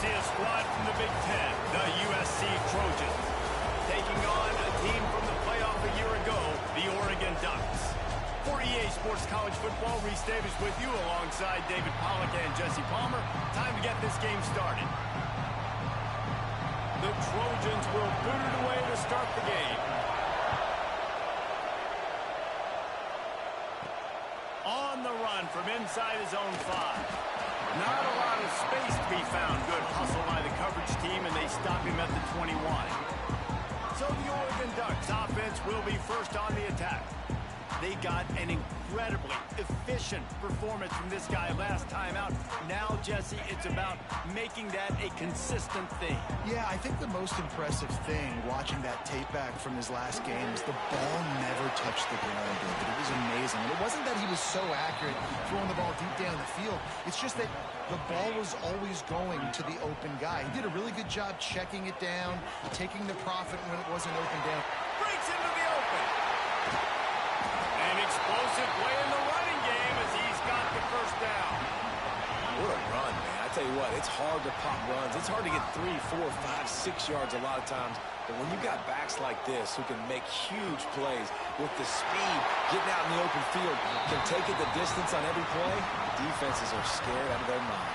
see a squad from the Big Ten, the USC Trojans, taking on a team from the playoff a year ago, the Oregon Ducks. For EA Sports College Football, Reese Davis with you alongside David Pollack and Jesse Palmer. Time to get this game started. The Trojans will boot it away to start the game. On the run from inside his own 5. Not a lot of space to be found. Good hustle by the coverage team, and they stop him at the 21. So the Oregon Ducks offense will be first on the attack. They got an incredibly efficient performance from this guy last time out. Now, Jesse, it's about making that a consistent thing. Yeah, I think the most impressive thing watching that tape back from his last game is the ball never touched the ground, David. It was amazing. And it wasn't that he was so accurate throwing the ball deep down the field. It's just that the ball was always going to the open guy. He did a really good job checking it down, taking the profit when it wasn't open down. Breaks into the open. An explosive play in the running game as he's got the first down. What a run, man. I tell you what, it's hard to pop runs. It's hard to get 3, 4, 5, 6 yards a lot of times. But when you got backs like this who can make huge plays with the speed, getting out in the open field, can take it the distance on every play, defenses are scared out of their mind.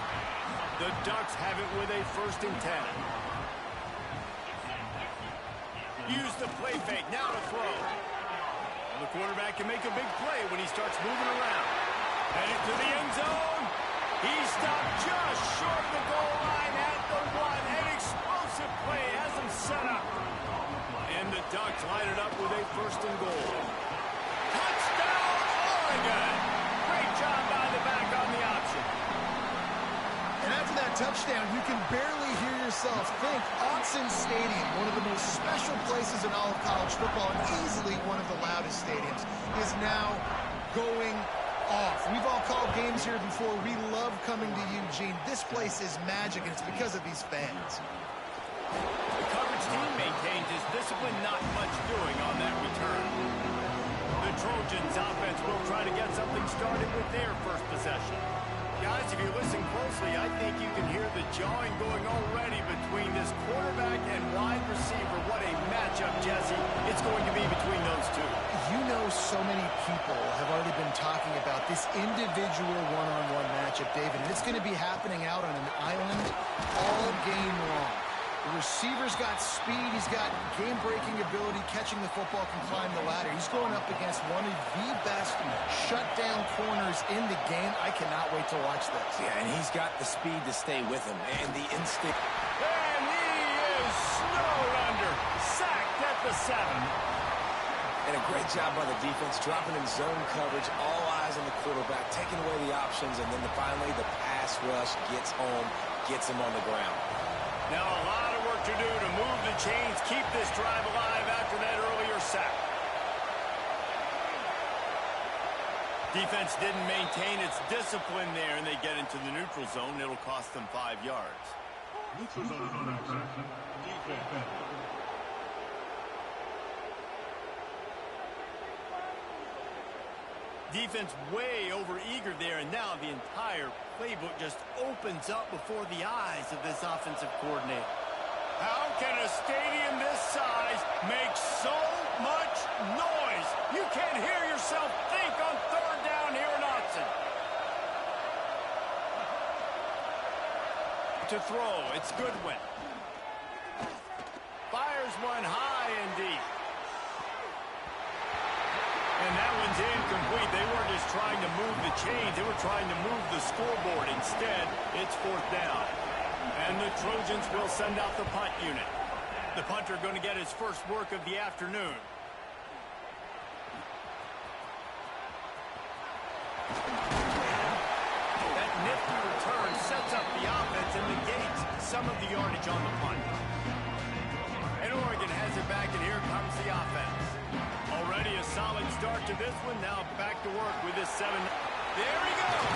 The Ducks have it with a 1st and 10. Use the play fake. Now to throw. The quarterback can make a big play when he starts moving around. Headed to the end zone. He stopped just short of the goal line at the 1. An explosive play has him set up. And the Ducks line it up with a 1st and goal. Touchdown, Oregon! Great job by the back on the option. And after that touchdown, you can barely hear yourself think. Autzen Stadium, one of the most special places in all of college football, and easily one of the loudest stadiums, is now going off. We've all called games here before. We love coming to Eugene. This place is magic, and it's because of these fans. The coverage team maintains his discipline, not much doing on that return. The Trojans offense will try to get something started with their first possession. Guys, if you listen closely, I think you can hear the jawing going already between this quarterback and wide receiver. What a matchup, Jesse, it's going to be between those two. You know, so many people have already been talking about this individual one-on-one matchup, David, and it's going to be happening out on an island all game long. The receiver's got speed, he's got game-breaking ability, catching the football, can climb the ladder. He's going up against one of the best shutdown corners in the game. I cannot wait to watch this. Yeah, and he's got the speed to stay with him, and the instinct. And he is snowed under, sacked at the 7. And a great job by the defense, dropping in zone coverage, all eyes on the quarterback, taking away the options, and then finally the pass rush gets home, gets him on the ground. Now a lot of work to do to move the chains, keep this drive alive after that earlier sack. Defense didn't maintain its discipline there, and they get into the neutral zone. It'll cost them 5 yards. Neutral zone infraction. Defense. Defense way over-eager there, and now the entire playbook just opens up before the eyes of this offensive coordinator. How can a stadium this size make so much noise? You can't hear yourself think on 3rd down here in Autzen. To throw, it's Goodwin. Fires one high and deep. And that one's incomplete. They weren't just trying to move the chains. They were trying to move the scoreboard. Instead, it's 4th down. And the Trojans will send out the punt unit. The punter going to get his first work of the afternoon. That nifty return sets up the offense and negates some of the yardage on the punt. And Oregon has it back, and here comes the offense. Already a solid start to this one. Now back to work with this 7. There he goes.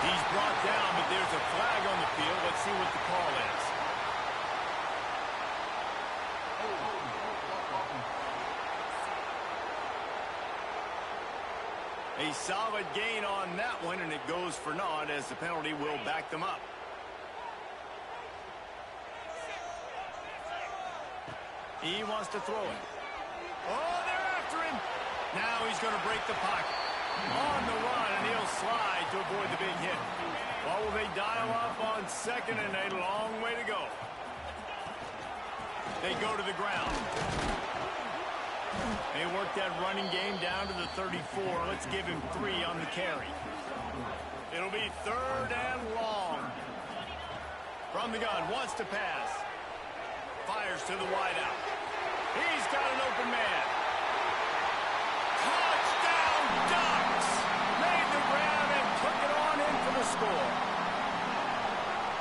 He's brought down, but there's a flag on the field. Let's see what the call is. A solid gain on that one, and it goes for naught as the penalty will back them up. He wants to throw it. Oh, they're after him. Now he's going to break the pocket. On the run, and he'll slide to avoid the big hit. Well, will they dial up on 2nd and a long way to go? They go to the ground. They work that running game down to the 34. Let's give him 3 on the carry. It'll be 3rd and long. From the gun, wants to pass. Fires to the wideout. He's got an open man. Touchdown, Ducks! Made the grab and took it on in for the score.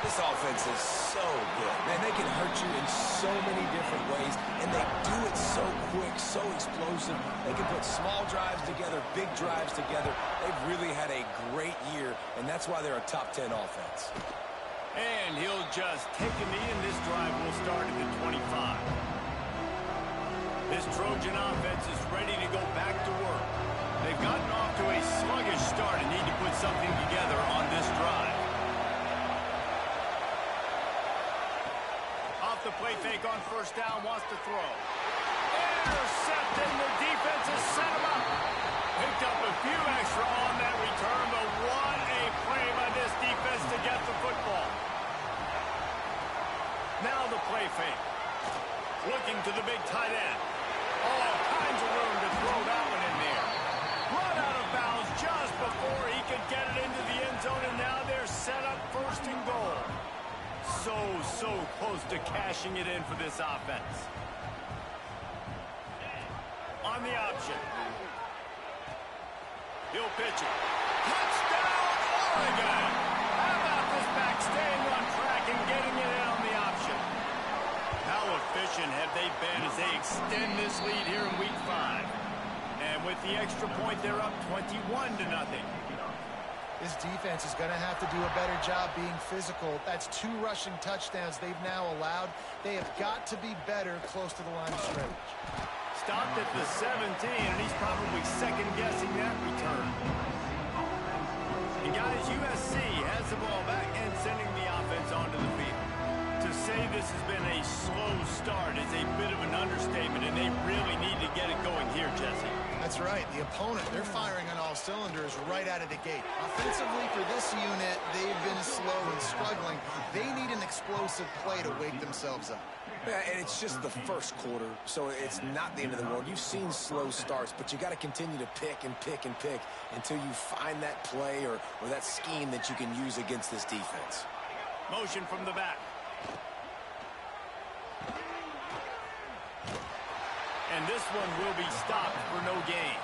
This offense is so good. Man, they can hurt you in so many different ways, and they do it so quick, so explosive. They can put small drives together, big drives together. They've really had a great year, and that's why they're a top 10 offense. And he'll just take a knee, and this drive will start at the 25. This Trojan offense is ready to go back to work. They've gotten off to a sluggish start and need to put something together on this drive. Off the play fake on 1st down, wants to throw. Intercepted, the defense has set him up. Picked up a few extra on that return, but what a play by this defense to get the football. Now the play fake. Looking to the big tight end. All kinds of room to throw that one in there. Run out of bounds just before he could get it into the end zone, and now they're set up 1st and goal. So close to cashing it in for this offense. On the option. He'll pitch it. Touchdown, Oregon! How about this back staying on track and getting it in on the option? How efficient have they been as they extend this lead here in Week 5? And with the extra point, they're up 21-0. This defense is going to have to do a better job being physical. That's 2 rushing touchdowns they've now allowed. They have got to be better close to the line of scrimmage. Stopped at the 17, and he's probably second-guessing that return. And guys, USC has the ball back and sending the offense onto the field. To say this has been a slow start is a bit of an understatement, and they really need to get it going here, Jesse. That's right. The opponent, they're firing on all cylinders right out of the gate. Offensively, for this unit, they've been slow and struggling. They need an explosive play to wake themselves up. Yeah, and it's just the 1st quarter, so it's not the end of the world. You've seen slow starts, but you got to continue to pick and pick and pick until you find that play or that scheme that you can use against this defense. Motion from the back. And this one will be stopped for no gain.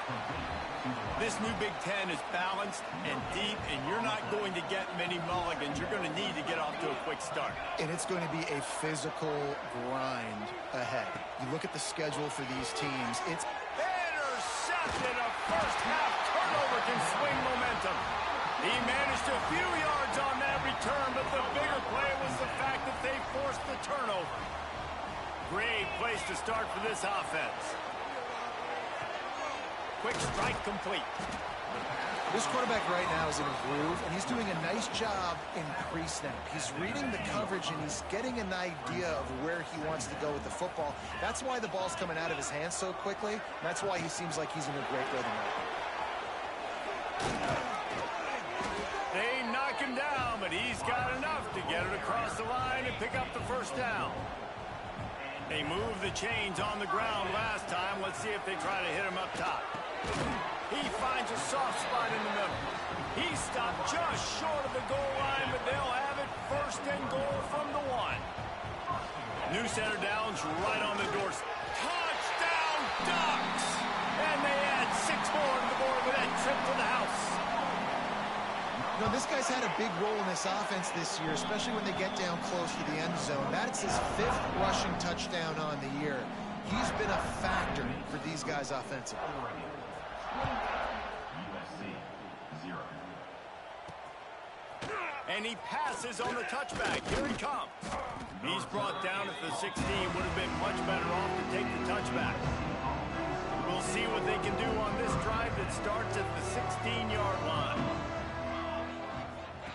This new Big Ten is balanced and deep, and you're not going to get many mulligans. You're going to need to get off to a quick start. And it's going to be a physical grind ahead. You look at the schedule for these teams. It's intercepted. A first-half turnover can swing momentum. He managed a few yards on that return, but the bigger play was the fact that they forced the turnover. Great place to start for this offense. Quick strike complete. This quarterback right now is in a groove, and he's doing a nice job in pre-snap. He's reading the coverage, and he's getting an idea of where he wants to go with the football. That's why the ball's coming out of his hands so quickly. That's why he seems like he's in a great rhythm right now. They knock him down, but he's got enough to get it across the line and pick up the 1st down. They moved the chains on the ground last time. Let's see if they try to hit him up top. He finds a soft spot in the middle. He stopped just short of the goal line, but they'll have it 1st and goal from the 1. New center down's right on the doorstep. Touchdown, Ducks! And they add 6 more to the board with that trip to the house. You know, this guy's had a big role in this offense this year, especially when they get down close to the end zone. That's his 5th rushing touchdown on the year. He's been a factor for these guys offensively. And he passes on the touchback. Here he comes. He's brought down at the 16. Would have been much better off to take the touchback. We'll see what they can do on this drive that starts at the 16-yard line.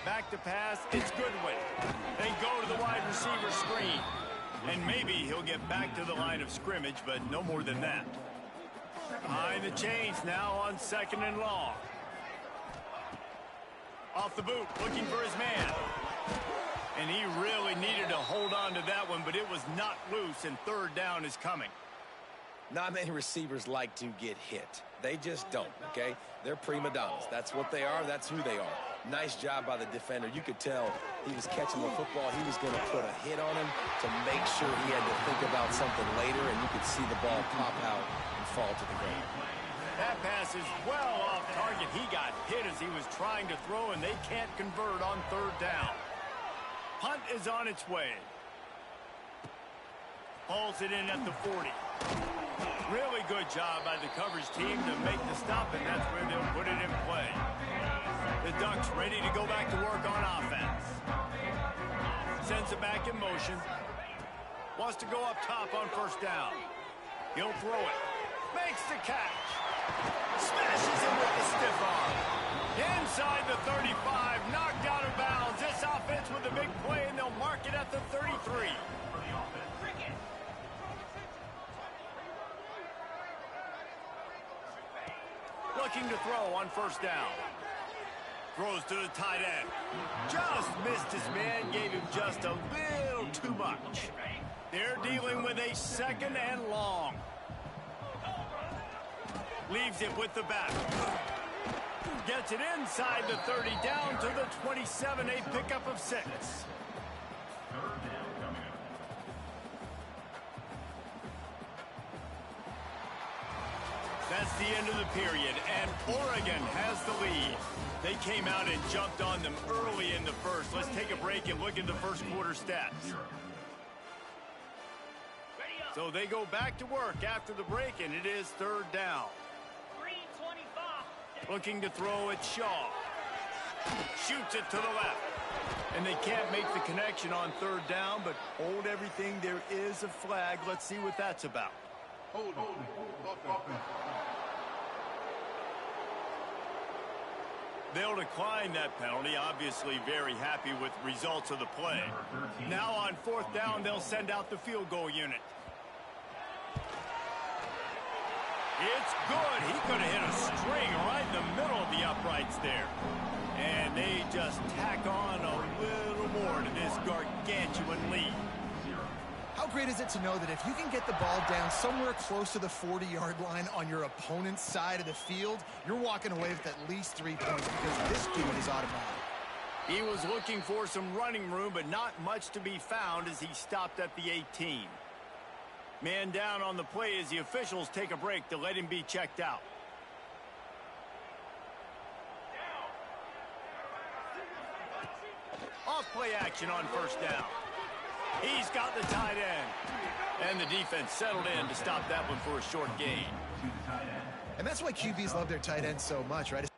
Back to pass, it's Goodwin. They go to the wide receiver screen. And maybe he'll get back to the line of scrimmage, but no more than that. Behind the chains now on 2nd and long. Off the boot, looking for his man. And he really needed to hold on to that one, but it was not loose, and 3rd down is coming. Not many receivers like to get hit. They just don't, okay? They're prima donnas. That's what they are. That's who they are. Nice job by the defender. You could tell he was catching the football. He was going to put a hit on him to make sure he had to think about something later, and you could see the ball pop out and fall to the ground. That pass is well off target. He got hit as he was trying to throw, and they can't convert on 3rd down. Punt is on its way. Hauls it in at the 40. Really good job by the coverage team to make the stop, and that's where they'll put it in play. The Ducks ready to go back to work on offense. Sends it back in motion. Wants to go up top on 1st down. He'll throw it. Makes the catch. Smashes it with the stiff arm. Inside the 35, knocked out of bounds. This offense with a big play, and they'll mark it at the 33. Looking to throw on 1st down. Throws to the tight end. Just missed his man, gave him just a little too much. They're dealing with a 2nd and long. Leaves it with the back. Gets it inside the 30, down to the 27, a pickup of 6. That's the end of the period, and Oregon has the lead. They came out and jumped on them early in the 1st. Let's take a break and look at the 1st quarter stats. So they go back to work after the break, and it is 3rd down. Looking to throw at Shaw. Shoots it to the left. And they can't make the connection on 3rd down, but hold everything. There is a flag. Let's see what that's about. Hold. They'll decline that penalty, obviously very happy with results of the play. Now on 4th down, they'll send out the field goal unit. It's good. He could have hit a string right in the middle of the uprights there. And they just tack on a little more to this gargantuan lead. How great is it to know that if you can get the ball down somewhere close to the 40-yard line on your opponent's side of the field, you're walking away with at least 3 points because this dude is automatic. He was looking for some running room, but not much to be found as he stopped at the 18. Man down on the play as the officials take a break to let him be checked out. Off play action on 1st down. He's got the tight end. And the defense settled in to stop that one for a short gain. And that's why QBs love their tight ends so much, right?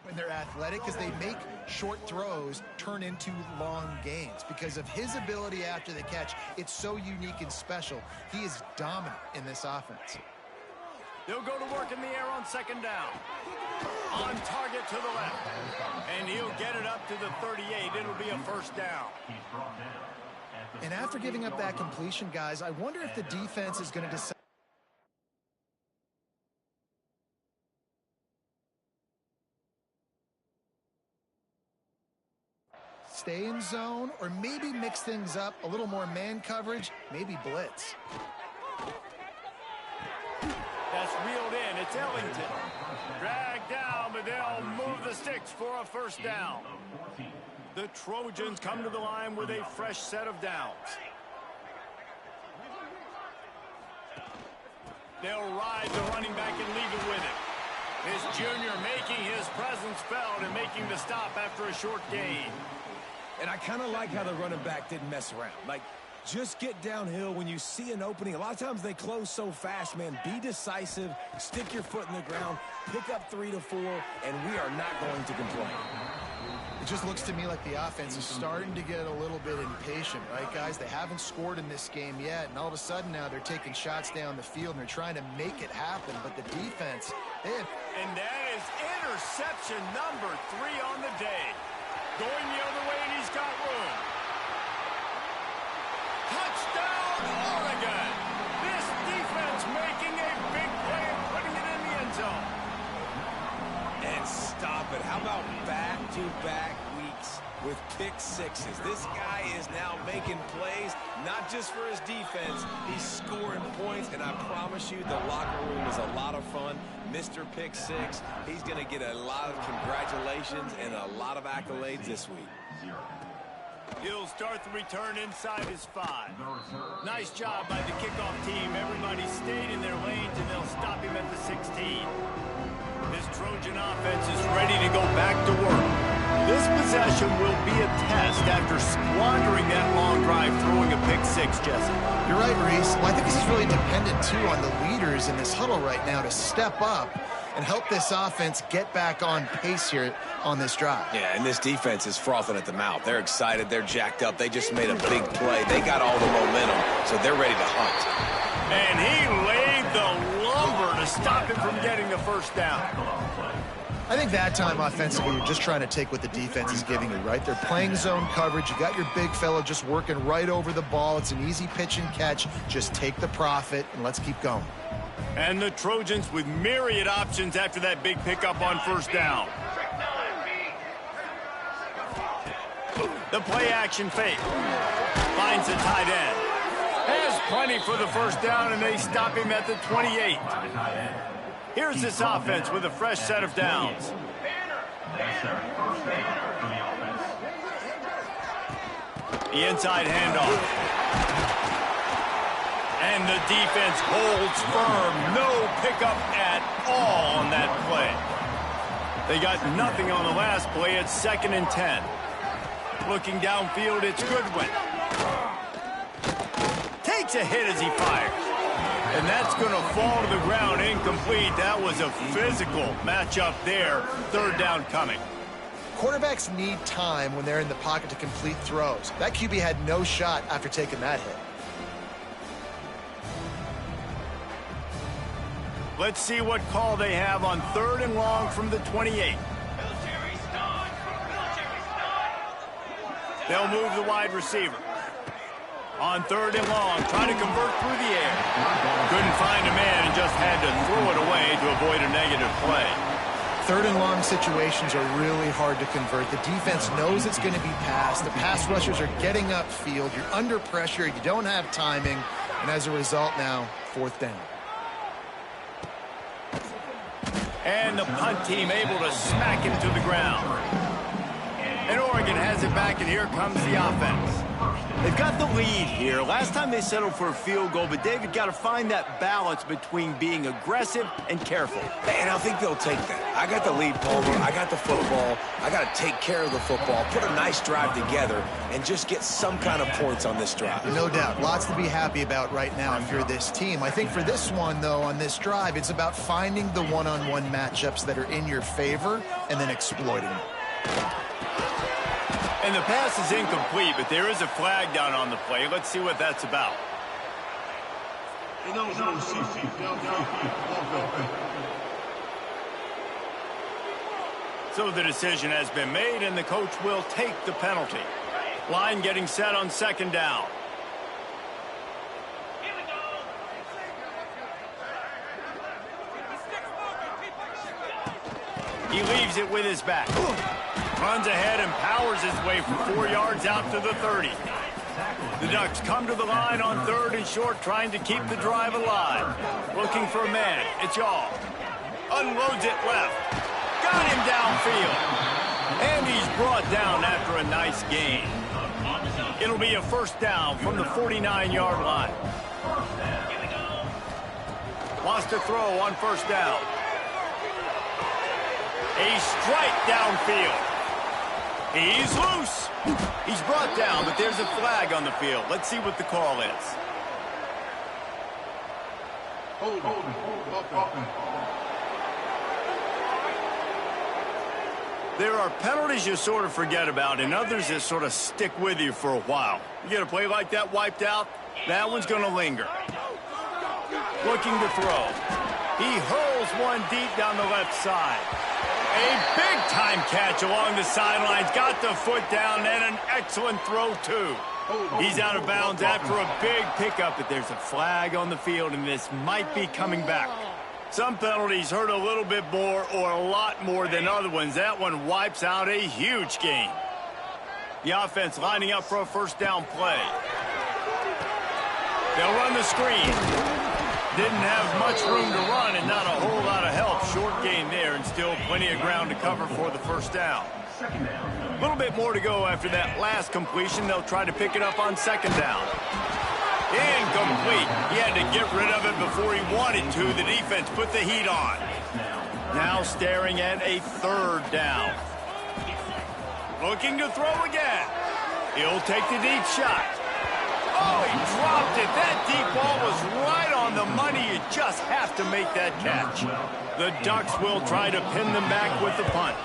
When they're athletic, because they make short throws turn into long gains. Because of his ability after the catch, it's so unique and special. He is dominant in this offense. They'll go to work in the air on 2nd down. On target to the left. And he'll get it up to the 38. It'll be a 1st down. And after giving up that completion, guys, I wonder if the defense is going to decide. Stay in zone, or maybe mix things up, a little more man coverage, maybe blitz. That's reeled in. It's Ellington. Dragged down, but they'll move the sticks for a 1st down. The Trojans come to the line with a fresh set of downs. They'll ride the running back and leave it with it. This junior making his presence felt and making the stop after a short gain. And I kind of like how the running back didn't mess around. Like, just get downhill when you see an opening. A lot of times they close so fast, man. Be decisive, stick your foot in the ground, pick up 3 to 4, and we are not going to complain. It just looks to me like the offense is starting to get a little bit impatient, right, guys? They haven't scored in this game yet, and all of a sudden now they're taking shots down the field, and they're trying to make it happen. But the defense, And that is interception number 3 on the day. Going the other way, and he's got room. Touchdown, Oregon! This defense making a big play and putting it in the end zone. And stop it. How about back-to-back weeks with pick sixes? This guy is now making plays, not just for his defense. He's scoring points, and I promise you the locker room is a lot of fun. Mr. Pick Six, he's going to get a lot of congratulations and a lot of accolades this week. He'll start the return inside his 5. Nice job by the kickoff team. Everybody stayed in their lanes, and they'll stop him at the 16. This Trojan offense is ready to go back to work. This possession will be a test after squandering that long drive throwing a pick 6, Jesse. you're right, Reese. Well, I think this is really dependent, too, on the leaders in this huddle right now to step up and help this offense get back on pace here on this drive. Yeah, and this defense is frothing at the mouth. They're excited. They're jacked up. They just made a big play. They got all the momentum, so they're ready to hunt. And he laid the lumber to stop him from getting the first down. I think that time offensively, you're just trying to take what the defense is giving you, right? They're playing zone coverage. You got your big fella just working right over the ball. It's an easy pitch and catch. Just take the profit, and let's keep going. And the Trojans with myriad options after that big pickup on first down. The play action fake. Finds the tight end. Has plenty for the first down, and they stop him at the 28. Here's this offense with a fresh set of downs. The inside handoff. And the defense holds firm. No pickup at all on that play. They got nothing on the last play. It's 2nd and 10. Looking downfield, it's Goodwin. Takes a hit as he fires. And that's going to fall to the ground incomplete. That was a physical matchup there. 3rd down coming. Quarterbacks need time when they're in the pocket to complete throws. That QB had no shot after taking that hit. Let's see what call they have on 3rd and long from the 28. They'll move the wide receiver. On 3rd and long, trying to convert through the air. Couldn't find a man and just had to throw it away to avoid a negative play. 3rd and long situations are really hard to convert. The defense knows it's going to be passed. The pass rushers are getting upfield. You're under pressure. You don't have timing. And as a result now, 4th down. And the punt team able to smack him to the ground. And Oregon has it back, and here comes the offense. They've got the lead here. Last time they settled for a field goal, but David got to find that balance between being aggressive and careful. And I think they'll take that. I got the lead, Palmer. I got the football. I got to take care of the football, put a nice drive together, and just get some kind of points on this drive. No doubt. Lots to be happy about right now if you're this team. I think for this one, though, on this drive, it's about finding the one-on-one matchups that are in your favor and then exploiting them. And the pass is incomplete, but there is a flag down on the play. Let's see what that's about. So the decision has been made, and the coach will take the penalty. Line getting set on 2nd down. He leaves it with his back. Runs ahead and powers his way for 4 yards out to the 30. The Ducks come to the line on 3rd and short, trying to keep the drive alive. Looking for a man. It's Yaw. Unloads it left. Got him downfield. And he's brought down after a nice gain. It'll be a first down from the 49-yard line. Wants to throw on first down. A strike downfield. He's loose. He's brought down, but there's a flag on the field. Let's see what the call is. There are penalties you sort of forget about and others that sort of stick with you for a while. You get a play like that wiped out, that one's going to linger. Looking to throw. He hurls one deep down the left side. A big-time catch along the sidelines. Got the foot down and an excellent throw, too. He's out of bounds after a big pickup, but there's a flag on the field, and this might be coming back. Some penalties hurt a little bit more or a lot more than other ones. That one wipes out a huge gain. The offense lining up for a first down play. They'll run the screen. Didn't have much room to run and not a whole lot of help. Short gain there and still plenty of ground to cover for the first down. A little bit more to go after that last completion. They'll try to pick it up on second down. Incomplete. He had to get rid of it before he wanted to. The defense put the heat on. Now staring at a third down. Looking to throw again. He'll take the deep shot. Oh, he dropped it. That deep ball was right on the money. You just have to make that catch. The Ducks will try to pin them back with the punt.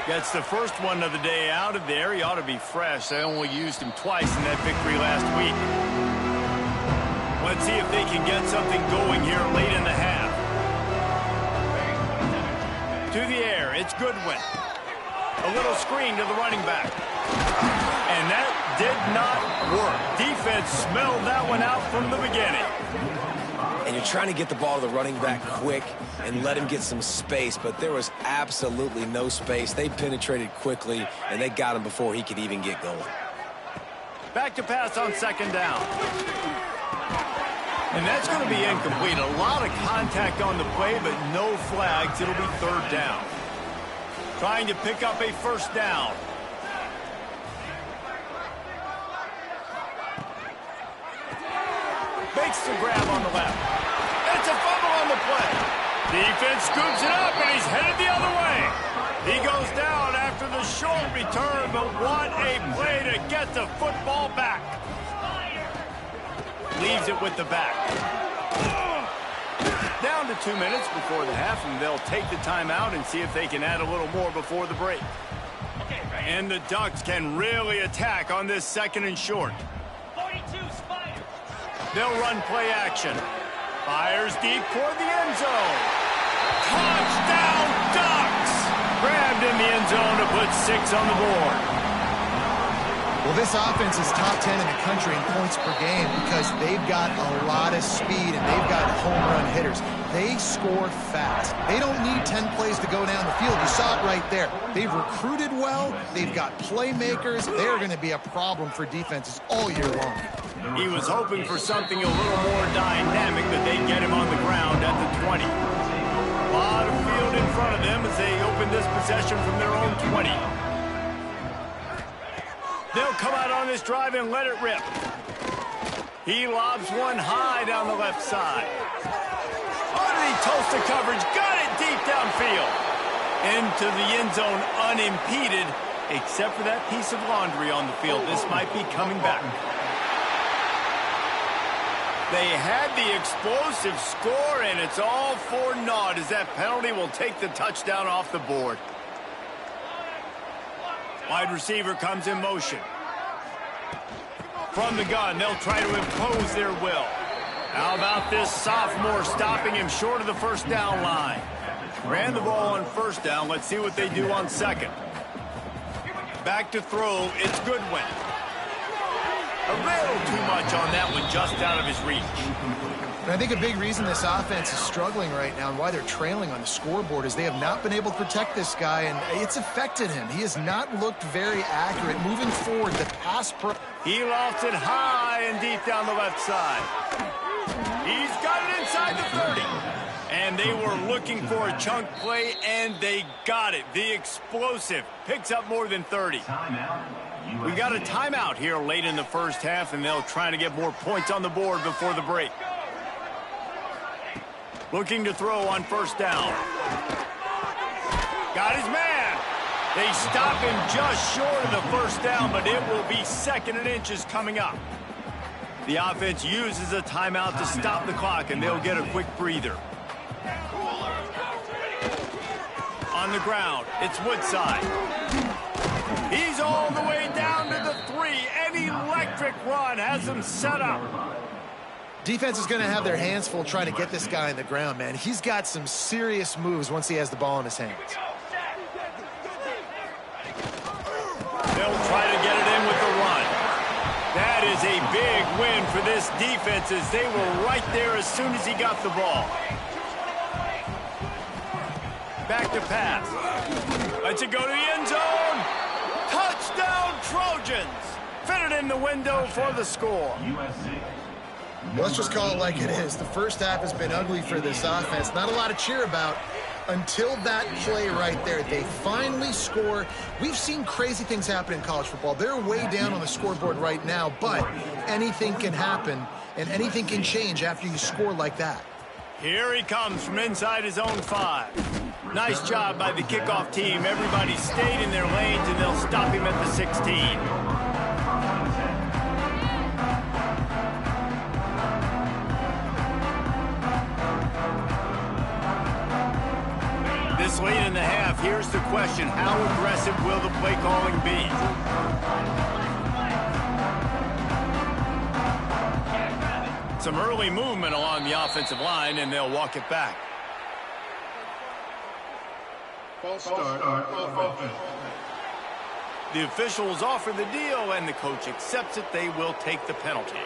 Gets the first one of the day out of there. He ought to be fresh. They only used him twice in that victory last week. Let's see if they can get something going here late in the half. To the air, it's Goodwin. A little screen to the running back. And that did not work. Defense smelled that one out from the beginning. And you're trying to get the ball to the running back quick and let him get some space, but there was absolutely no space. They penetrated quickly, and they got him before he could even get going. Back to pass on second down. And that's going to be incomplete. A lot of contact on the play, but no flags. It'll be third down. Trying to pick up a first down. Makes the grab on the left. It's a fumble on the play. Defense scoops it up, and he's headed the other way. He goes down after the short return, but what a play to get the football back. Leaves it with the back. Down to 2 minutes before the half, and they'll take the timeout and see if they can add a little more before the break. And the Ducks can really attack on this second and short. They'll run play action. Fires deep toward the end zone. Touchdown, Ducks! Grabbed in the end zone to put 6 on the board. Well, this offense is top 10 in the country in points per game because they've got a lot of speed and they've got home run hitters. They score fast. They don't need 10 plays to go down the field. You saw it right there. They've recruited well. They've got playmakers. They're going to be a problem for defenses all year long. He was hoping for something a little more dynamic, but they get him on the ground at the 20. A lot of field in front of them as they open this possession from their own 20. They'll come out on this drive and let it rip. He lobs one high down the left side. Underneath toast the coverage. Got it deep downfield. Into the end zone unimpeded, except for that piece of laundry on the field. This might be coming back. They had the explosive score, and it's all for naught as that penalty will take the touchdown off the board. Wide receiver comes in motion. From the gun, they'll try to impose their will. How about this sophomore stopping him short of the first down line? Ran the ball on first down. Let's see what they do on second. Back to throw. It's Goodwin. A little too much on that one, just out of his reach. And I think a big reason this offense is struggling right now and why they're trailing on the scoreboard is they have not been able to protect this guy, and it's affected him. He has not looked very accurate. Moving forward, the pass He lofts it high and deep down the left side. He's got it inside the 30. And they were looking for a chunk play, and they got it. The explosive picks up more than 30. We got a timeout here late in the first half, and they'll try to get more points on the board before the break. Looking to throw on first down. Got his man. They stop him just short of the first down, but it will be 2nd and inches coming up. The offense uses a timeout to stop the clock, and they'll get a quick breather. On the ground, it's Woodside. He's all the way down to the 3. An electric run has him set up. Defense is going to have their hands full trying to get this guy on the ground, man. He's got some serious moves once he has the ball in his hands. They'll try to get it in with the run. That is a big win for this defense as they were right there as soon as he got the ball. Back to pass. Lets it go to the end zone. Touchdown, Trojans. Fit it in the window for the score. Let's just call it like it is. The first half has been ugly for this offense. Not a lot to cheer about until that play right there. They finally score. We've seen crazy things happen in college football. They're way down on the scoreboard right now, but anything can happen, and anything can change after you score like that. Here he comes from inside his own 5. Nice job by the kickoff team. Everybody stayed in their lanes, and they'll stop him at the 16. This late in the half, here's the question. How aggressive will the play calling be? Some early movement along the offensive line, and they'll walk it back. False start offense. The officials offer the deal, and the coach accepts it. They will take the penalty.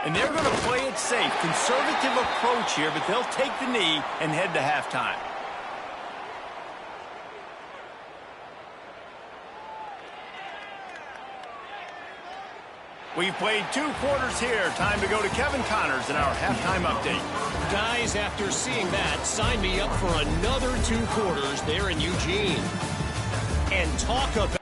And they're going to play it safe. Conservative approach here, but they'll take the knee and head to halftime. We've played 2 quarters here. Time to go to Kevin Connors in our halftime update. Guys, after seeing that, sign me up for another 2 quarters there in Eugene. And talk about...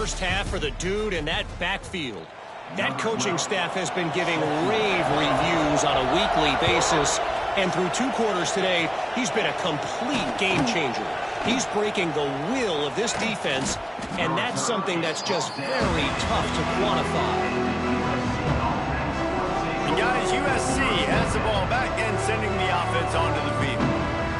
first half for the dude in that backfield. That coaching staff has been giving rave reviews on a weekly basis, and through 2 quarters today, he's been a complete game changer. He's breaking the will of this defense, and that's something that's just very tough to quantify. And guys, USC has the ball back and sending the offense onto the field.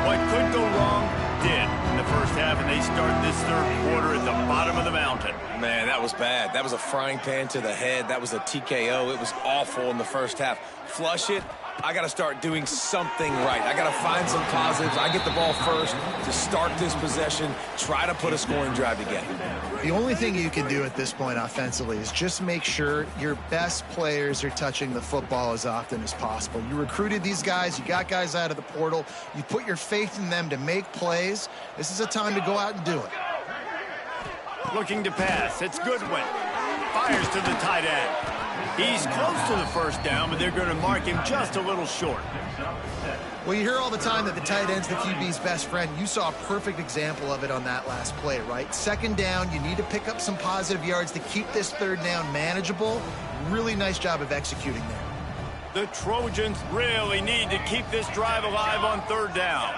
What could go wrong did in the first half, and they start this 3rd quarter at the bottom of the mountain. Man, that was bad. That was a frying pan to the head. That was a TKO. It was awful in the first half. Flush it. I got to start doing something right. I got to find some positives. I get the ball first to start this possession, try to put a scoring drive together. The only thing you can do at this point offensively is just make sure your best players are touching the football as often as possible. You recruited these guys. You got guys out of the portal. You put your faith in them to make plays. This is a time to go out and do it. Looking to pass. It's Goodwin. Fires to the tight end. He's close to the first down, but they're going to mark him just a little short. Well, you hear all the time that the tight end's the QB's best friend. You saw a perfect example of it on that last play, right? 2nd down, you need to pick up some positive yards to keep this 3rd down manageable. Really nice job of executing there. The Trojans really need to keep this drive alive on 3rd down.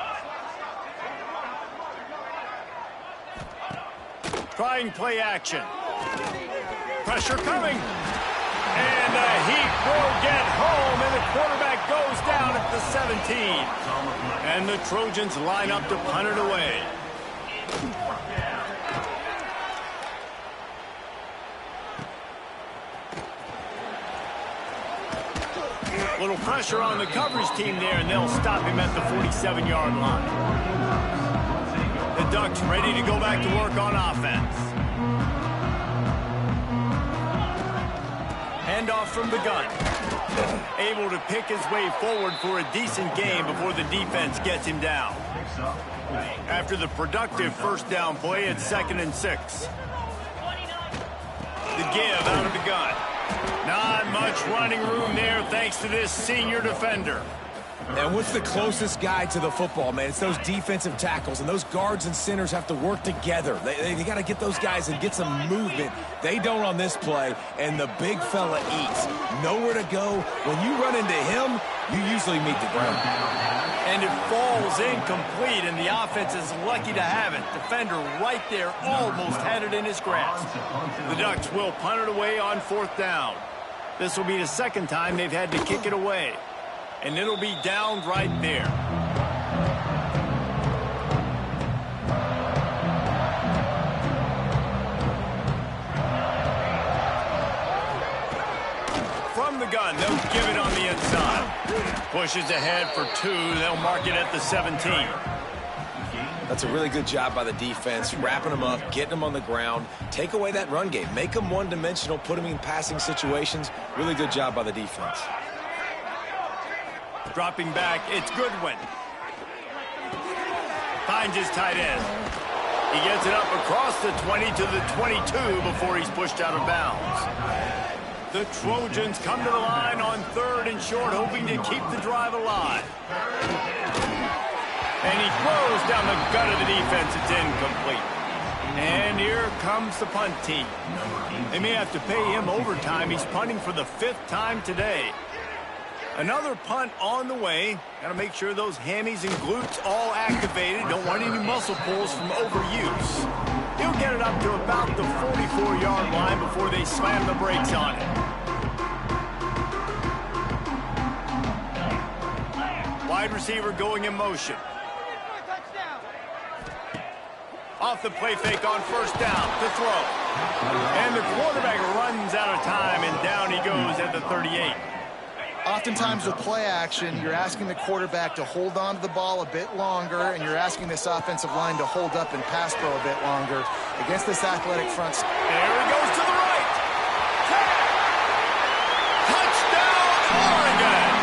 Trying play action. Pressure coming. And the Heat will get home, and the quarterback goes down at the 17. And the Trojans line up to punt it away. Little pressure on the coverage team there, and they'll stop him at the 47-yard line. The Ducks ready to go back to work on offense. Handoff from the gun. Able to pick his way forward for a decent gain before the defense gets him down. After the productive 1st down play, it's 2nd and 6. The give out of the gun. Not much running room there thanks to this senior defender. And what's the closest guy to the football, man? It's those defensive tackles, and those guards and centers have to work together. They got to get those guys and get some movement. They don't on this play, and the big fella eats. Nowhere to go. When you run into him, you usually meet the ground. And it falls incomplete, and the offense is lucky to have it. Defender right there almost had it in his grasp. The Ducks will punt it away on 4th down. This will be the 2nd time they've had to kick it away. And it'll be down right there. From the gun, they'll give it on the inside. Pushes ahead for 2. They'll mark it at the 17. That's a really good job by the defense, wrapping them up, getting them on the ground. Take away that run game. Make them one-dimensional, put them in passing situations. Really good job by the defense. Dropping back, it's Goodwin. Finds his tight end. He gets it up across the 20 to the 22 before he's pushed out of bounds. The Trojans come to the line on 3rd and short, hoping to keep the drive alive. And he throws down the gut of the defense. It's incomplete. And here comes the punt team. They may have to pay him overtime. He's punting for the 5th time today. Another punt on the way. Got to make sure those hammies and glutes all activated. Don't want any muscle pulls from overuse. He'll get it up to about the 44-yard line before they slam the brakes on it. Wide receiver going in motion. Off the play fake on 1st down to throw. And the quarterback runs out of time, and down he goes at the 38. Oftentimes with play action, you're asking the quarterback to hold on to the ball a bit longer, and you're asking this offensive line to hold up and pass pro a bit longer against this athletic front. There he goes to the right. Touchdown, Oregon.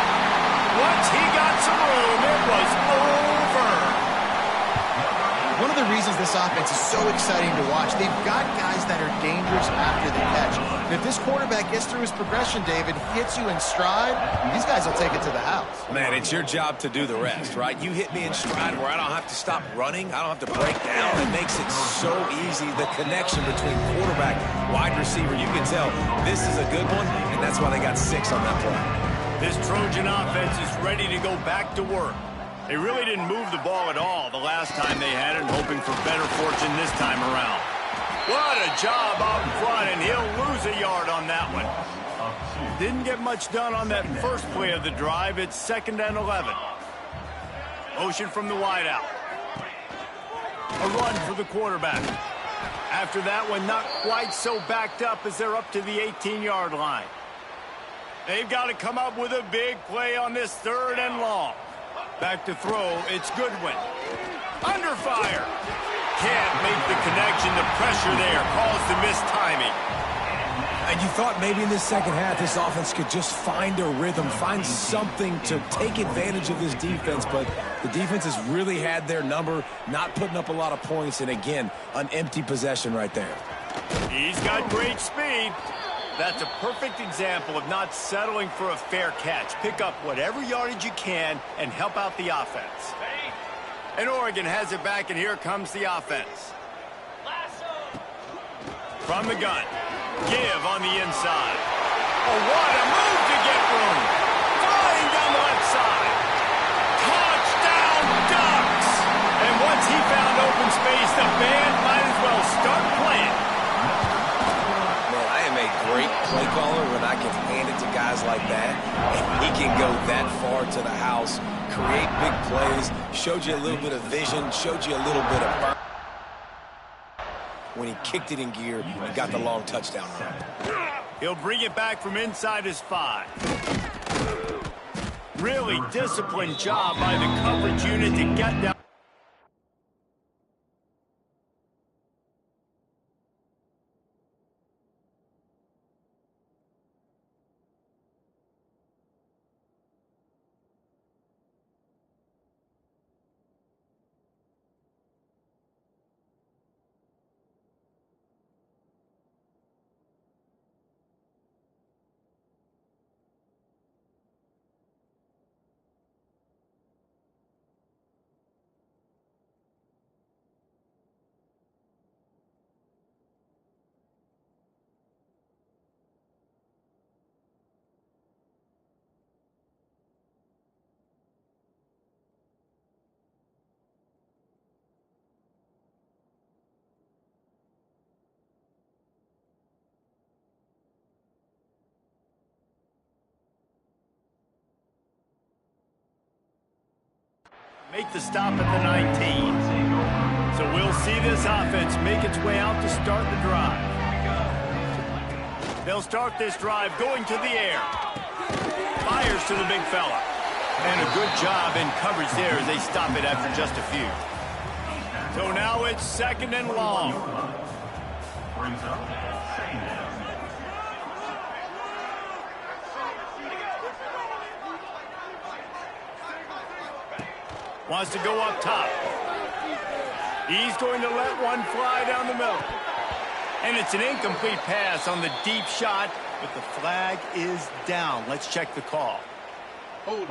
Once he got some room, it was over. One of the reasons this offense is so exciting to watch. They've got guys that are dangerous after the catch. And if this quarterback gets through his progression, David, hits you in stride, these guys will take it to the house. Man, it's your job to do the rest, right? You hit me in stride where I don't have to stop running. I don't have to break down. It makes it so easy. The connection between quarterback, wide receiver, you can tell this is a good one, and that's why they got 6 on that play. This Trojan offense is ready to go back to work. They really didn't move the ball at all the last time they had it, hoping for better fortune this time around. What a job out in front, and he'll lose a yard on that one. Didn't get much done on that first play of the drive. It's 2nd and 11. Motion from the wideout. A run for the quarterback. After that one, not quite so backed up as they're up to the 18-yard line. They've got to come up with a big play on this 3rd and long. Back to throw, it's Goodwin. Under fire. Can't make the connection. The pressure there caused the missed timing. And you thought maybe in this second half this offense could just find a rhythm, find something to take advantage of this defense, but the defense has really had their number, not putting up a lot of points, and again, an empty possession right there. He's got great speed. That's a perfect example of not settling for a fair catch. Pick up whatever yardage you can and help out the offense. And Oregon has it back, and here comes the offense. From the gun. Give on the inside. Oh, what a move to get room. Flying down the left side. Touchdown, Ducks! And once he found open space, the band might as well start playing. Great play caller when I can hand it to guys like that, and he can go that far to the house, create big plays, showed you a little bit of vision, showed you a little bit of burn. When he kicked it in gear and got the long touchdown run. He'll bring it back from inside his 5. Really disciplined job by the coverage unit to get down. Make the stop at the 19. So we'll see this offense make its way out to start the drive. They'll start this drive going to the air. Fires to the big fella. And a good job in coverage there as they stop it after just a few. So now it's 2nd and long. Wants to go up top. He's going to let one fly down the middle. And it's an incomplete pass on the deep shot, but the flag is down. Let's check the call. Hold.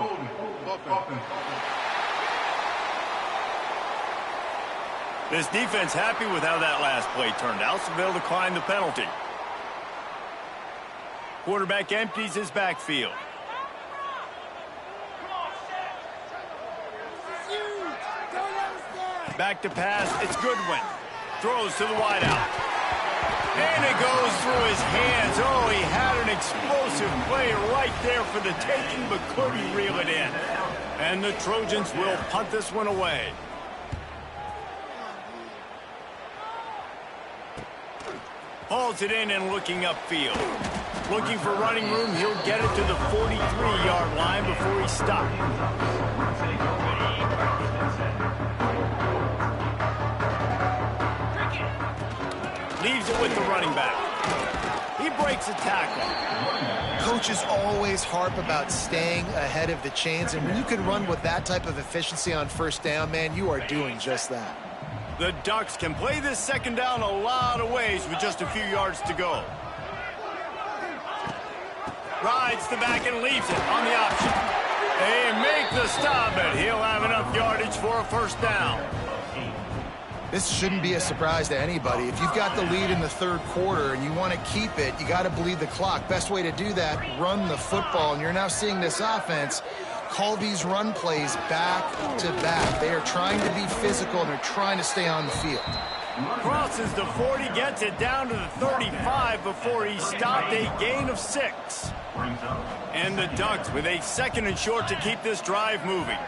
This defense happy with how that last play turned out, so they'll decline the penalty. Quarterback empties his backfield. Back to pass, it's Goodwin. Throws to the wideout. And it goes through his hands. Oh, he had an explosive play right there for the taking, but couldn't reel it in. And the Trojans will punt this one away. Hauls it in and looking upfield. Looking for running room, he'll get it to the 43-yard line before he stopped. Leaves it with the running back. He breaks a tackle. Coaches always harp about staying ahead of the chains, and when you can run with that type of efficiency on 1st down, man, you are doing just that. The Ducks can play this second down a lot of ways with just a few yards to go. Rides the back and leaves it on the option. They make the stop, but he'll have enough yardage for a first down. This shouldn't be a surprise to anybody. If you've got the lead in the third quarter and you want to keep it, you got to bleed the clock. Best way to do that, run the football. And you're now seeing this offense call these run plays back to back. They are trying to be physical, and they're trying to stay on the field. Crosses the 40, gets it down to the 35 before he stopped, a gain of 6. And the Ducks with a second and short to keep this drive moving.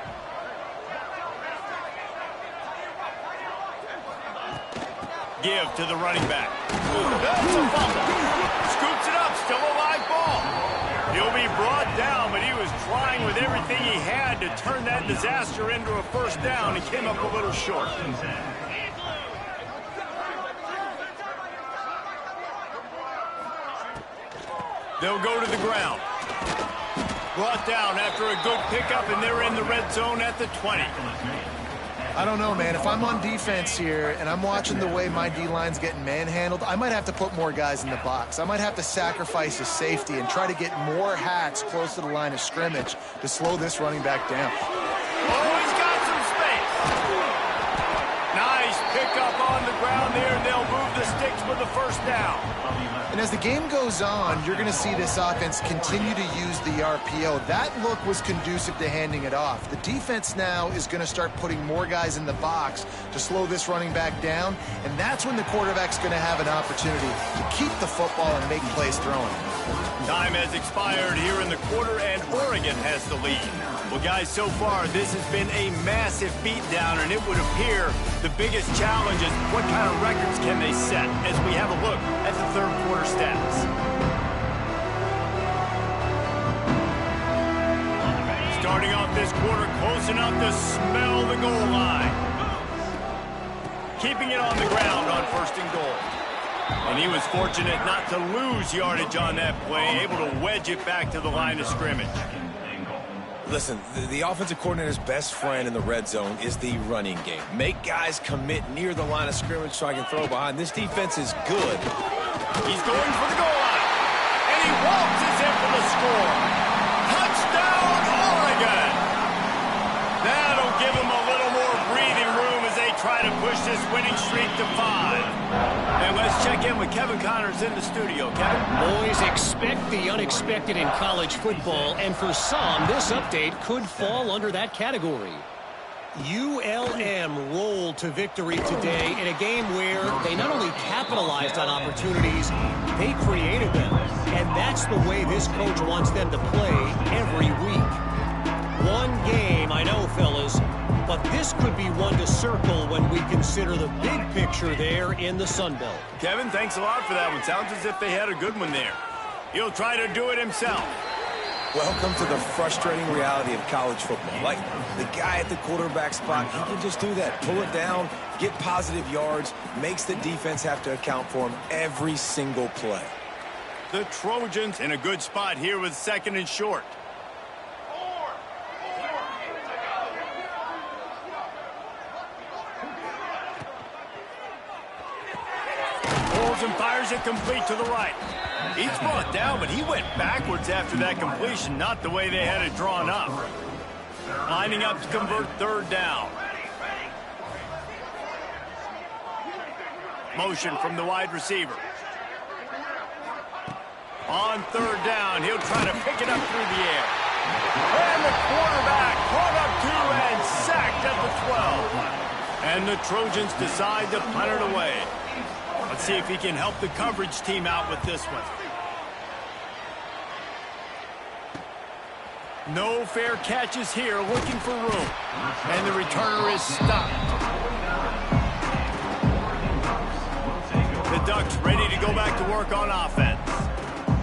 Give to the running back. That's a fumble. Scoops it up, still a live ball. He'll be brought down, but he was trying with everything he had to turn that disaster into a first down. He came up a little short. They'll go to the ground. Brought down after a good pickup, and they're in the red zone at the 20. I don't know, man. If I'm on defense here and I'm watching the way my D-line's getting manhandled, I might have to put more guys in the box. I might have to sacrifice a safety and try to get more hats close to the line of scrimmage to slow this running back down. Oh, he's got some space. Nice pickup on the ground there, and they'll move the sticks for the first down. And as the game goes on, you're going to see this offense continue to use the RPO. That look was conducive to handing it off. The defense now is going to start putting more guys in the box to slow this running back down, and that's when the quarterback's going to have an opportunity to keep the football and make plays throwing. Time has expired here in the quarter, and Oregon has the lead. Well, guys, so far, this has been a massive beatdown, and it would appear the biggest challenge is what kind of records can they set as we have a look at the third quarter stats. Starting off this quarter close enough to smell the goal line. Keeping it on the ground on first and goal. And he was fortunate not to lose yardage on that play, able to wedge it back to the line of scrimmage. Listen, the offensive coordinator's best friend in the red zone is the running game. Make guys commit near the line of scrimmage so I can throw behind. This defense is good. He's going for the goal line. And he waltzes in for the score. Touchdown, Oregon! That'll give him a little more breathing room as they try to push this winning streak to 5. And let's check in with Kevin Connors in the studio. Kevin? Boys, expect the unexpected in college football, and for some, this update could fall under that category. ULM rolled to victory today in a game where they not only capitalized on opportunities, they created them. And that's the way this coach wants them to play every week. One game, I know, fellas, but this could be one to circle when we consider the big picture there in the Sun Belt. Kevin, thanks a lot for that one. Sounds as if they had a good one there. He'll try to do it himself. Welcome to the frustrating reality of college football. Like, the guy at the quarterback spot, he can just do that. Pull it down, get positive yards, makes the defense have to account for him every single play. The Trojans in a good spot here with second and short. And fires it complete to the right. He's brought down, but he went backwards after that completion, not the way they had it drawn up. Lining up to convert third down. Motion from the wide receiver. On third down, he'll try to pick it up through the air. And the quarterback caught up to and sacked at the 12. And the Trojans decide to punt it away. Let's see if he can help the coverage team out with this one. No fair catches here, looking for room. And the returner is stopped. The Ducks ready to go back to work on offense.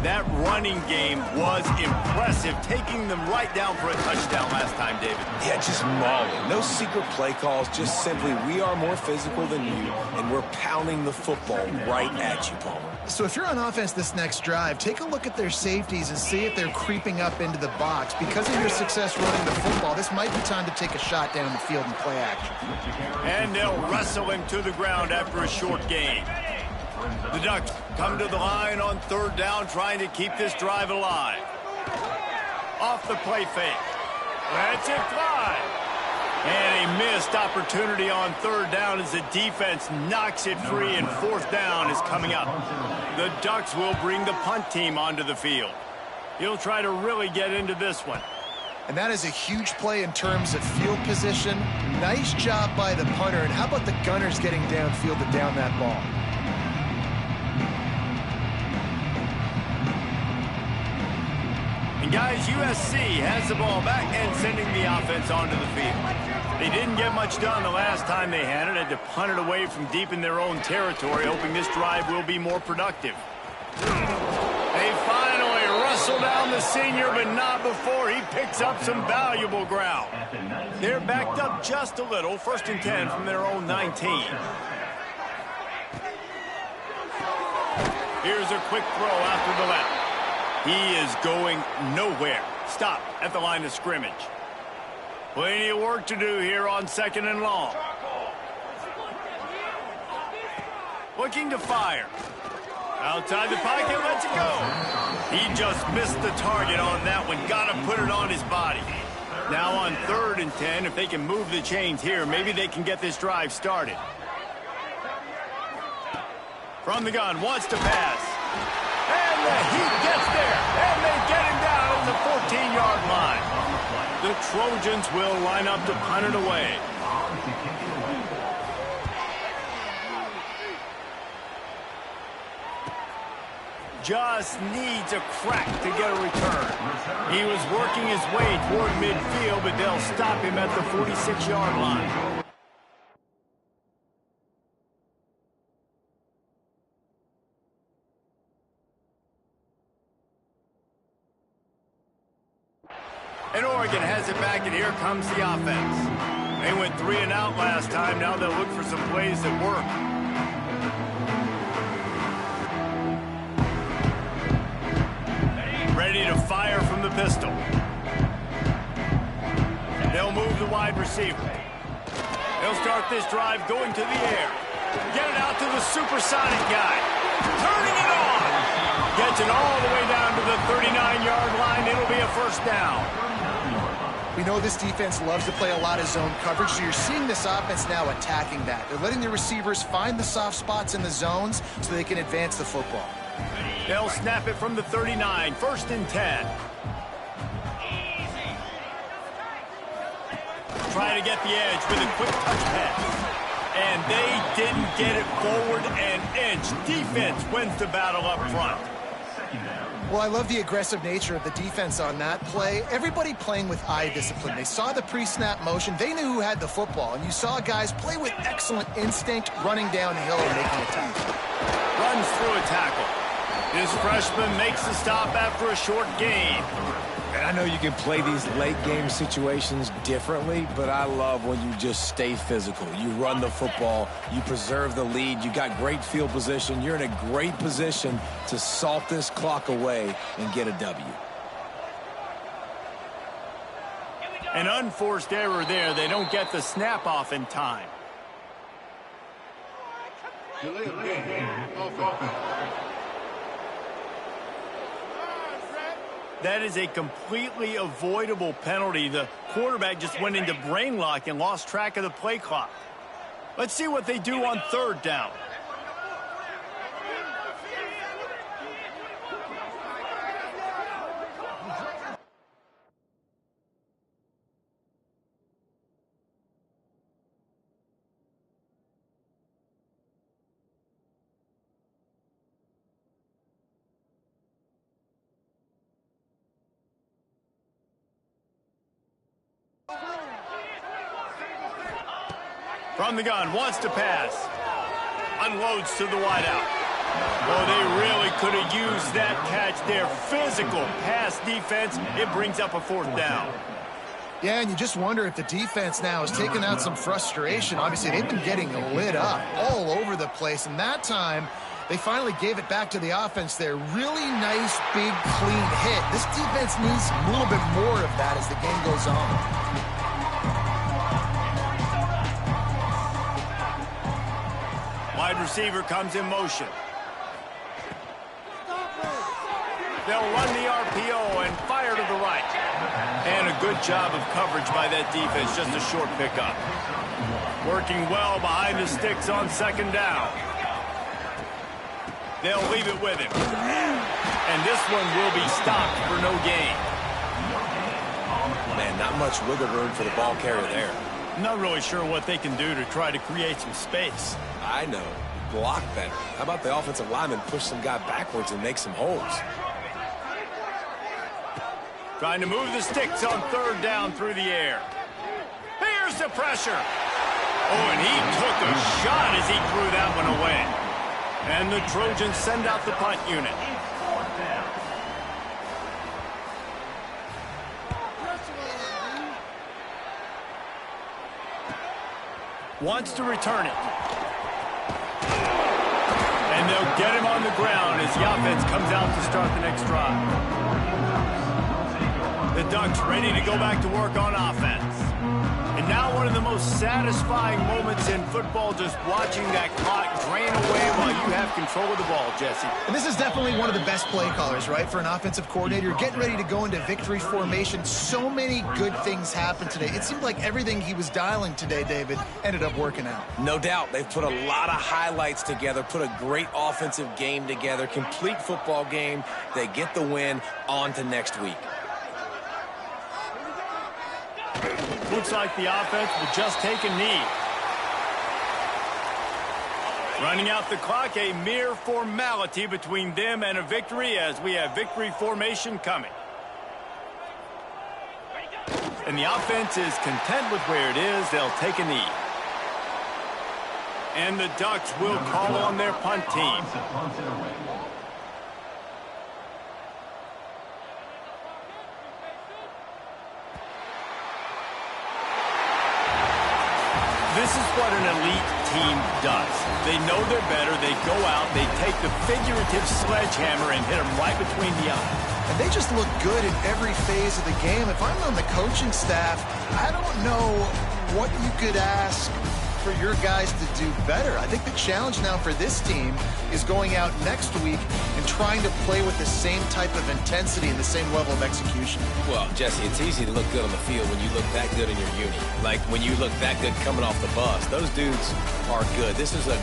That running game was impressive, taking them right down for a touchdown last time, David. Yeah, just mauling. No secret play calls, just simply we are more physical than you, and we're pounding the football right at you, Palmer. So if you're on offense this next drive, take a look at their safeties and see if they're creeping up into the box. Because of your success running the football, this might be time to take a shot down the field and play action. And they'll wrestle him to the ground after a short gain. The Ducks come to the line on third down, trying to keep this drive alive. Off the play fake. That's it fly. And a missed opportunity on third down as the defense knocks it free, and fourth down is coming up. The Ducks will bring the punt team onto the field. He'll try to really get into this one. And that is a huge play in terms of field position. Nice job by the punter. And how about the Gunners getting downfield to down that ball? And guys, USC has the ball back and sending the offense onto the field. They didn't get much done the last time they had it. Had to punt it away from deep in their own territory, hoping this drive will be more productive. They finally wrestle down the senior, but not before he picks up some valuable ground. They're backed up just a little. 1st and 10 from their own 19. Here's a quick throw out to the left. He is going nowhere. Stop at the line of scrimmage. Plenty of work to do here on 2nd and long. Looking to fire. Outside the pocket, lets it go. He just missed the target on that one. Got to put it on his body. Now on 3rd and 10, if they can move the chains here, maybe they can get this drive started. From the gun, wants to pass. And the Heat gets there. And they get him down at the 14-yard line. The Trojans will line up to punt it away. Just needs a crack to get a return. He was working his way toward midfield, but they'll stop him at the 46-yard line. And Oregon has it back, and here comes the offense. They went 3 and out last time. Now they'll look for some plays that work. Ready to fire from the pistol. They'll move the wide receiver. They'll start this drive going to the air. Get it out to the supersonic guy. Turning it on. Gets it all the way down to the 39-yard line. It'll be a first down. We know this defense loves to play a lot of zone coverage, so you're seeing this offense now attacking that. They're letting the receivers find the soft spots in the zones so they can advance the football. They'll snap it from the 39, 1st and 10. Try to get the edge with a quick touch pass. And they didn't get it forward an inch. Defense wins the battle up front. Well, I love the aggressive nature of the defense on that play. Everybody playing with eye discipline. They saw the pre-snap motion. They knew who had the football. And you saw guys play with excellent instinct, running downhill and making a tackle. Runs through a tackle. This freshman makes the stop after a short gain. And I know you can play these late-game situations differently, but I love when you just stay physical. You run the football, you preserve the lead, you got great field position, you're in a great position to salt this clock away and get a W. An unforced error there. They don't get the snap off in time. That is a completely avoidable penalty. The quarterback just went into brain lock and lost track of the play clock. Let's see what they do on 3rd down. From the gun, wants to pass. Unloads to the wideout. Oh, they really could have used that catch there. Physical pass defense. It brings up a 4th down. Yeah, and you just wonder if the defense now has taken out some frustration. Obviously, they've been getting lit up all over the place, and that time they finally gave it back to the offense there. Really nice, big, clean hit. This defense needs a little bit more of that as the game goes on. Wide receiver comes in motion. They'll run the RPO and fire to the right. And a good job of coverage by that defense, just a short pickup. Working well behind the sticks on 2nd down. They'll leave it with him. And this one will be stopped for no gain. Man, not much wiggle room for the ball carrier there. Not really sure what they can do to try to create some space. I know. Block better. How about the offensive lineman push some guy backwards and make some holes? Trying to move the sticks on 3rd down through the air. Here's the pressure. Oh, and he took a shot as he threw that one away. And the Trojans send out the punt unit. Wants to return it. And they'll get him on the ground as the offense comes out to start the next drive. The Ducks ready to go back to work on offense. And now one of the most satisfying moments in football, just watching that clock drain away while you have control of the ball, Jesse. And this is definitely one of the best play callers, right, for an offensive coordinator. Getting ready to go into victory formation. So many good things happened today. It seemed like everything he was dialing today, David, ended up working out. No doubt. They've put a lot of highlights together, put a great offensive game together, complete football game. They get the win. On to next week. Looks like the offense will just take a knee. Running out the clock, a mere formality between them and a victory as we have victory formation coming. And the offense is content with where it is. They'll take a knee. And the Ducks will call on their punt team. This is what an elite team does. They know they're better. They go out. They take the figurative sledgehammer and hit them right between the eyes. And they just look good in every phase of the game. If I'm on the coaching staff, I don't know what you could ask for your guys to do better. I think the challenge now for this team is going out next week and trying to play with the same type of intensity and the same level of execution. Well, Jesse, it's easy to look good on the field when you look that good in your uni. Like when you look that good coming off the bus. Those dudes are good. This is a